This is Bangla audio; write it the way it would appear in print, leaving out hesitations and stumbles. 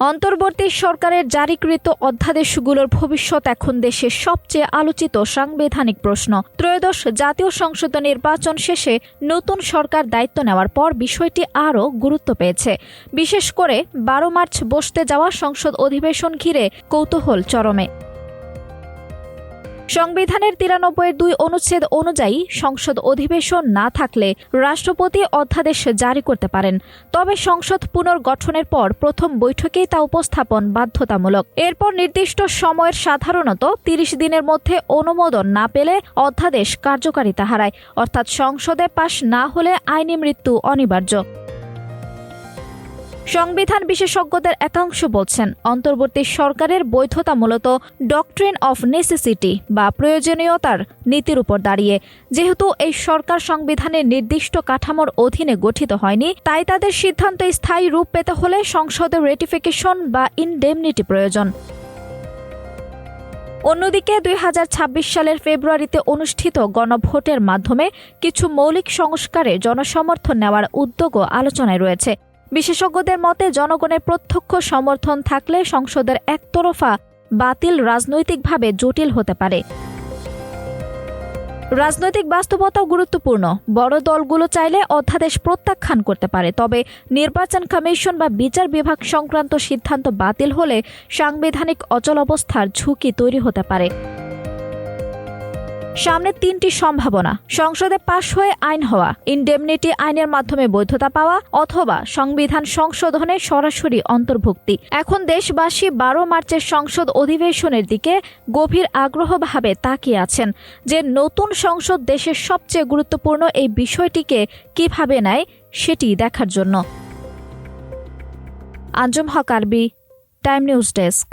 অন্তর্বর্তী সরকারের জারিকৃত অধ্যাদেশগুলোর ভবিষ্যৎ এখন দেশের সবচেয়ে আলোচিত সাংবিধানিক প্রশ্ন। ত্রয়োদশ জাতীয় সংসদ নির্বাচন শেষে নতুন সরকার দায়িত্ব নেওয়ার পর বিষয়টি আরও গুরুত্ব পেয়েছে। বিশেষ করে 12 মার্চ বসতে যাওয়া সংসদ অধিবেশন ঘিরে কৌতূহল চরমে। সংবিধানের 93(2) অনুচ্ছেদ অনুযায়ী সংসদ অধিবেশন না থাকলে রাষ্ট্রপতি অধ্যাদেশ জারি করতে পারেন। তবে সংসদ পুনর্গঠনের পর প্রথম বৈঠকেই তা উপস্থাপন বাধ্যতামূলক। এরপর নির্দিষ্ট সময়ের সাধারণত 30 দিনের মধ্যে অনুমোদন না পেলে অধ্যাদেশ কার্যকারিতা হারায়, অর্থাৎ সংসদে পাশ না হলে আইনি মৃত্যু অনিবার্য। সংবিধান বিশেষজ্ঞদের একাংশ বলছেন, অন্তর্বর্তী সরকারের বৈধতা মূলত ডক্ট্রিন অফ নেসেসিটি বা প্রয়োজনীয়তার নীতির উপর দাঁড়িয়ে। যেহেতু এই সরকার সংবিধানের নির্দিষ্ট কাঠামোর অধীনে গঠিত হয়নি, তাই তাদের সিদ্ধান্ত স্থায়ী রূপ পেতে হলে সংসদের রেটিফিকেশন বা ইনডেমনিটি প্রয়োজন। অন্যদিকে 2026 সালের ফেব্রুয়ারিতে অনুষ্ঠিত গণভোটের মাধ্যমে কিছু মৌলিক সংস্কারে জনসমর্থন নেওয়ার উদ্যোগও আলোচনায় রয়েছে। বিশেষজ্ঞদের মতে, জনগণের প্রত্যক্ষ সমর্থন থাকলে সংসদের একতরফা বাতিল রাজনৈতিকভাবে জটিল হতে পারে। রাজনৈতিক বাস্তবতাও গুরুত্বপূর্ণ। বড় দলগুলো চাইলে অধ্যাদেশ প্রত্যাখ্যান করতে পারে, তবে নির্বাচন কমিশন বা বিচার বিভাগ সংক্রান্ত সিদ্ধান্ত বাতিল হলে সাংবিধানিক অচলাবস্থার ঝুঁকি তৈরি হতে পারে। সামনে 3টি সম্ভাবনা: সংসদে পাশ হয়ে আইন হওয়া, ইনডেমনিটি আইনের মাধ্যমে বৈধতা পাওয়া, অথবা সংবিধান সংশোধনে সরাসরি অন্তর্ভুক্তি। এখন দেশবাসী 12 মার্চের সংসদ অধিবেশনের দিকে গভীর আগ্রহভাবে তাকিয়ে আছেন যে নতুন সংসদ দেশের সবচেয়ে গুরুত্বপূর্ণ এই বিষয়টিকে কিভাবে নেয় সেটি দেখার জন্য। আঞ্জুম হক আরবি, টাইম নিউজ ডেস্ক।